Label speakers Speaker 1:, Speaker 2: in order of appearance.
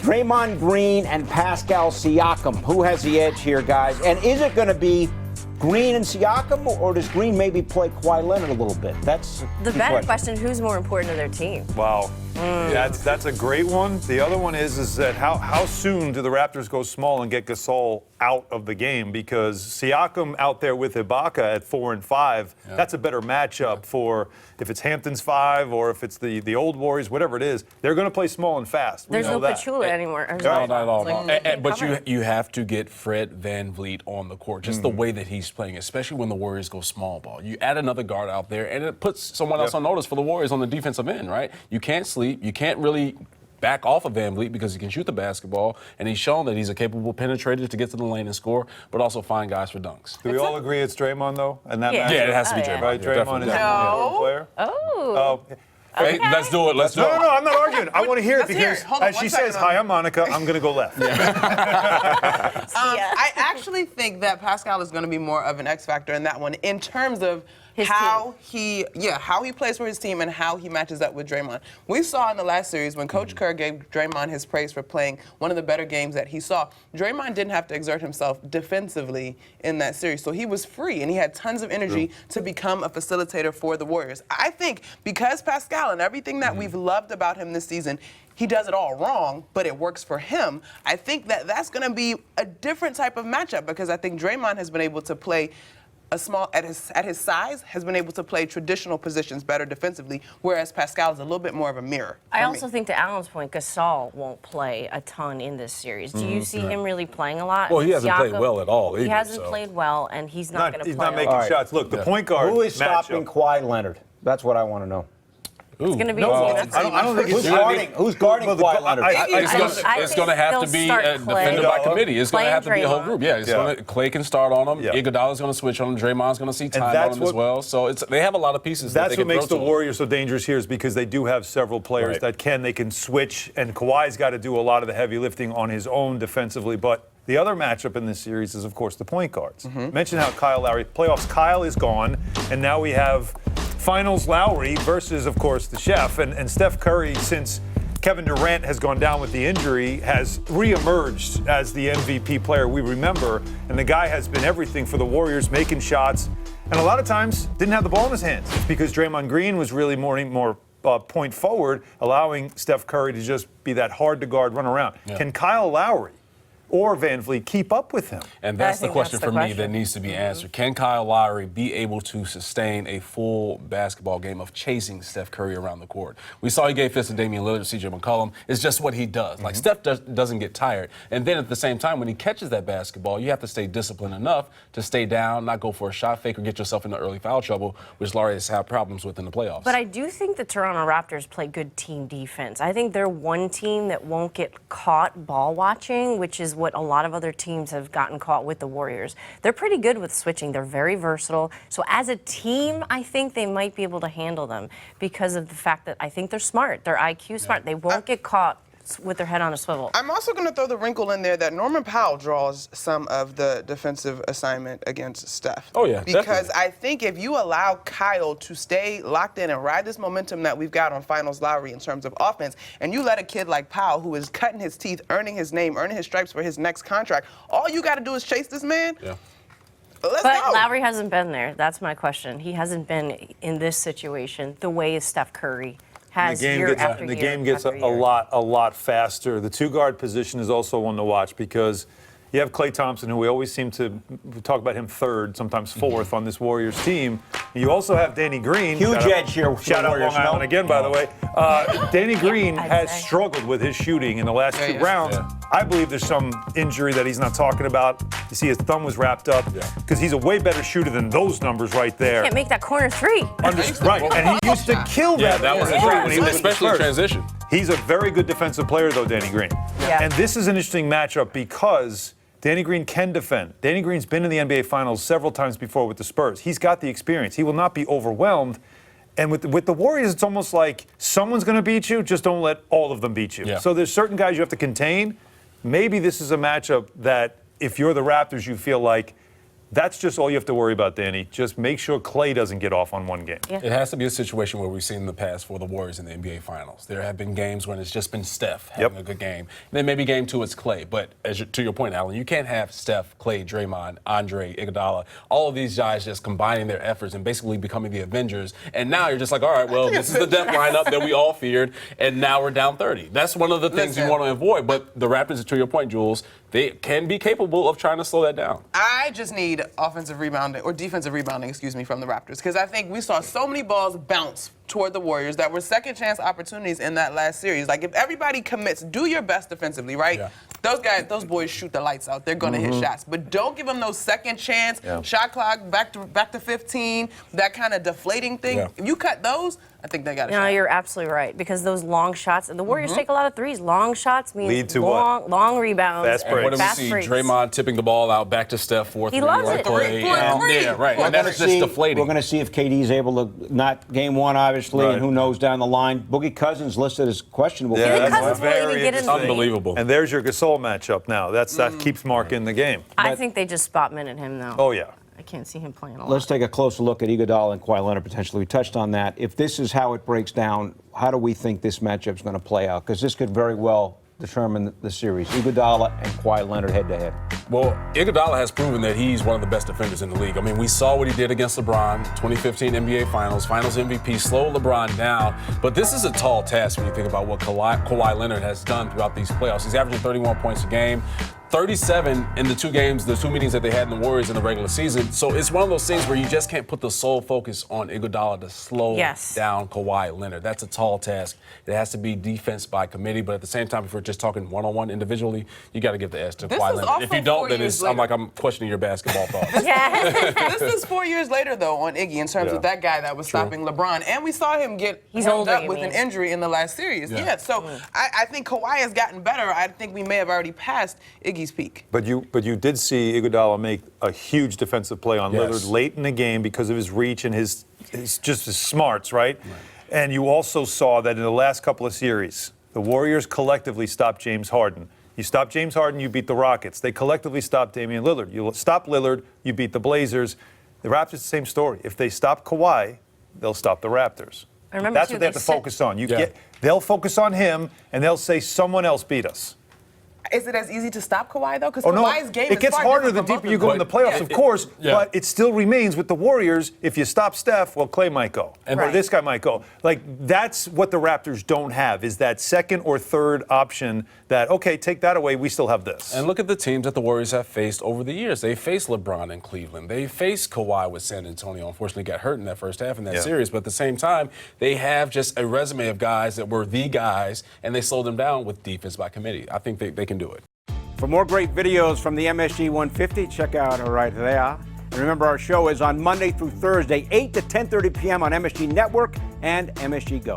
Speaker 1: Draymond Green and Pascal Siakam. Who has the edge here, guys? And is it going to be Green and Siakam, or does Green maybe play Kyle Leonard a little bit? That's
Speaker 2: the better question. Who's more important to their team?
Speaker 3: Wow. That's a great one. The other one is that how soon do the Raptors go small and get Gasol out of the game? Because Siakam out there with Ibaka at 4 and 5, that's a better matchup for if it's Hampton's 5 or if it's the old Warriors, whatever it is. They're going to play small and fast.
Speaker 2: There's no Pachula anymore.
Speaker 4: No, not at all. But you have to get Fred VanVleet on the court, just the way that he's playing, especially when the Warriors go small ball. You add another guard out there, and it puts someone else on notice for the Warriors on the defensive end, right? You can't sleep. You can't really back off of VanVleet because he can shoot the basketball, and he's shown that he's a capable penetrator to get to the lane and score, but also find guys for dunks.
Speaker 3: Do we all agree it's Draymond, though? And that
Speaker 2: Yeah,
Speaker 3: matchup?
Speaker 4: it has to be Draymond.
Speaker 3: Right, Draymond is the player.
Speaker 2: Oh.
Speaker 4: Hey, let's do it. Let's do it.
Speaker 3: No, I'm not arguing. I want to hear it because, as she says, hi, I'm Monica, I'm going to go left.
Speaker 5: I actually think that Pascal is going to be more of an X factor in that one in terms of how he plays for his team and how he matches up with Draymond. We saw in the last series when Coach Kerr gave Draymond his praise for playing one of the better games that he saw. Draymond didn't have to exert himself defensively in that series, so he was free and he had tons of energy to become a facilitator for the Warriors. I think because Pascal and everything that we've loved about him this season, he does it all wrong, but it works for him. I think that that's going to be a different type of matchup because I think Draymond has been able to play a small at his size, has been able to play traditional positions better defensively, whereas Pascal is a little bit more of a mirror.
Speaker 2: I also think, to Alan's point, Gasol won't play a ton in this series. Do you see him really playing a lot?
Speaker 4: Well, he hasn't played well at all.
Speaker 2: He hasn't played well, and he's not going to play.
Speaker 3: He's not making shots. Look, the point guard.
Speaker 1: Who is stopping Kawhi Leonard? That's what I want to know.
Speaker 2: It's going to be
Speaker 3: I don't think it's
Speaker 1: who's guarding Kawhi Leonard?
Speaker 4: It's going to have to be defended by committee. It's going to have to be a whole group. Clay can start on them. Iguodala's going to switch on them. Draymond's going to see time on them as well. So they have a lot of pieces.
Speaker 3: That's what makes the Warriors so dangerous here is because they do have several players that they can switch, and Kawhi's got to do a lot of the heavy lifting on his own defensively. But the other matchup in this series is, of course, the point guards. Mention how Kyle Lowry, playoffs, Kyle is gone, and now we have Finals Lowry versus, of course, the chef. And Steph Curry, since Kevin Durant has gone down with the injury, has reemerged as the MVP player we remember. And the guy has been everything for the Warriors, making shots. And a lot of times didn't have the ball in his hands. It's because Draymond Green was really more point forward, allowing Steph Curry to just be that hard-to-guard run around. Can Kyle Lowry or VanVleet keep up with him?
Speaker 4: And that's the question for me that needs to be answered. Can Kyle Lowry be able to sustain a full basketball game of chasing Steph Curry around the court? We saw he gave fits to Damian Lillard, C.J. McCollum. It's just what he does. Like, Steph doesn't get tired. And then at the same time, when he catches that basketball, you have to stay disciplined enough to stay down, not go for a shot fake or get yourself into early foul trouble, which Lowry has had problems with in the playoffs.
Speaker 2: But I do think the Toronto Raptors play good team defense. I think they're one team that won't get caught ball watching, which is what a lot of other teams have gotten caught with the Warriors. They're pretty good with switching. They're very versatile. So as a team, I think they might be able to handle them because of the fact that I think they're smart. They're IQ smart. They won't get caught with their head on a swivel.
Speaker 5: I'm also going to throw the wrinkle in there that Norman Powell draws some of the defensive assignment against Steph.
Speaker 4: Oh, yeah,
Speaker 5: because
Speaker 4: definitely.
Speaker 5: I think if you allow Kyle to stay locked in and ride this momentum that we've got on Finals Lowry in terms of offense, and you let a kid like Powell, who is cutting his teeth, earning his name, earning his stripes for his next contract, all you got to do is chase this man. Let's go.
Speaker 2: Lowry hasn't been there. That's my question. He hasn't been in this situation the way Steph Curry has
Speaker 3: the game gets a lot faster. The two-guard position is also one to watch because you have Klay Thompson, who we always seem to talk about him third, sometimes fourth on this Warriors team. You also have Danny Green.
Speaker 1: Huge edge here.
Speaker 3: Shout out Long Island again, by the way. Danny Green has struggled with his shooting in the last two rounds. I believe there's some injury that he's not talking about. You see his thumb was wrapped up because he's a way better shooter than those numbers right there.
Speaker 2: Can't make that corner three.
Speaker 3: Right, and he used to kill that.
Speaker 4: That was when he was especially in transition.
Speaker 3: He's a very good defensive player, though, Danny Green. And this is an interesting matchup because Danny Green can defend. Danny Green's been in the NBA Finals several times before with the Spurs. He's got the experience. He will not be overwhelmed. And with the Warriors, it's almost like someone's going to beat you, just don't let all of them beat you. So there's certain guys you have to contain. Maybe this is a matchup that if you're the Raptors, you feel like That's just all you have to worry about, Danny. Just make sure Klay doesn't get off on one game.
Speaker 2: Yeah.
Speaker 4: It has to be a situation where we've seen in the past for the Warriors in the NBA Finals. There have been games when it's just been Steph having a good game. And then maybe game 2 it's Klay. But to your point, Alan, you can't have Steph, Klay, Draymond, Andre, Iguodala, all of these guys just combining their efforts and basically becoming the Avengers. And now you're just like, all right, well, this is the depth lineup that we all feared, and now we're down 30. That's one of the things you want to avoid. But the Raptors, to your point, Jules, they can be capable of trying to slow that down.
Speaker 5: I just need offensive rebounding or defensive rebounding, from the Raptors, because I think we saw so many balls bounce toward the Warriors that were second chance opportunities in that last series. Like, if everybody commits, do your best defensively, right?
Speaker 4: Yeah.
Speaker 5: Those boys shoot the lights out. They're going to hit shots, but don't give them those second chance shot clock back to 15. That kind of deflating thing.
Speaker 4: Yeah.
Speaker 5: If you cut those, I think they got it.
Speaker 2: No, you're absolutely right, because those long shots, and the Warriors take a lot of threes. Long shots mean
Speaker 3: Lead to
Speaker 2: long rebounds.
Speaker 3: Fast
Speaker 2: and
Speaker 3: breaks.
Speaker 4: What do we
Speaker 2: fast
Speaker 4: see?
Speaker 2: breaks.
Speaker 4: Draymond tipping the ball out back to Steph for
Speaker 2: He
Speaker 4: three.
Speaker 2: loves
Speaker 4: or
Speaker 2: it.
Speaker 4: Klay.
Speaker 5: Three.
Speaker 4: Yeah, right.
Speaker 5: We're
Speaker 4: And that's just deflating.
Speaker 1: We're going to see if KD's able to, not game 1, obviously,
Speaker 3: Right.
Speaker 1: and who knows down the line. Boogie Cousins listed as questionable.
Speaker 2: You think
Speaker 3: that's
Speaker 2: Cousins will even
Speaker 3: very
Speaker 2: get in the league?
Speaker 4: Unbelievable.
Speaker 3: And there's your Gasol matchup now. That keeps Mark in the game.
Speaker 2: I think they just spot minute him, though.
Speaker 3: Oh, yeah.
Speaker 2: I can't see him playing a lot.
Speaker 1: Let's take a closer look at Iguodala and Kawhi Leonard potentially. We touched on that. If this is how it breaks down, how do we think this matchup is going to play out? Because this could very well determine the series. Iguodala and Kawhi Leonard head-to-head.
Speaker 4: Well, Iguodala has proven that he's one of the best defenders in the league. I mean, we saw what he did against LeBron, 2015 NBA Finals MVP, slowed LeBron down. But this is a tall task when you think about what Kawhi Leonard has done throughout these playoffs. He's averaging 31 points a game. 37 in the 2 games, the 2 meetings that they had in the Warriors in the regular season. So it's one of those things where you just can't put the sole focus on Iguodala to slow down Kawhi Leonard. That's a tall task. It has to be defense by committee, but at the same time, if we're just talking one-on-one individually, you got to give the edge to Kawhi Leonard. If you don't, then I'm questioning your basketball thoughts.
Speaker 5: This is 4 years later, though, on Iggy in terms of that guy that was stopping LeBron. And we saw him get held up with an injury in the last series. So I think Kawhi has gotten better. I think we may have already passed Iggy's peak.
Speaker 3: But you did see Iguodala make a huge defensive play on Lillard late in the game because of his reach and his smarts, right? And you also saw that in the last couple of series, the Warriors collectively stopped James Harden. You stop James Harden, you beat the Rockets. They collectively stopped Damian Lillard. You stop Lillard, you beat the Blazers. The Raptors, the same story. If they stop Kawhi, they'll stop the Raptors. That's what they have to focus on. They'll focus on him, and they'll say someone else beat us.
Speaker 5: Is it as easy to stop Kawhi, though? Because Kawhi's game
Speaker 3: it gets harder the deeper you go in the playoffs, of course, but it still remains with the Warriors. If you stop Steph, well, Klay might go, or this guy might go. Like, that's what the Raptors don't have, is that second or third option that, okay, take that away, we still have this.
Speaker 4: And look at the teams that the Warriors have faced over the years. They faced LeBron in Cleveland. They faced Kawhi with San Antonio. Unfortunately, got hurt in that first half in that series. But at the same time, they have just a resume of guys that were the guys, and they slowed them down with defense by committee. I think they can do it.
Speaker 1: For more great videos from the MSG 150, check out right there. And remember, our show is on Monday through Thursday, 8 to 10:30 p.m. on MSG Network and MSG Go.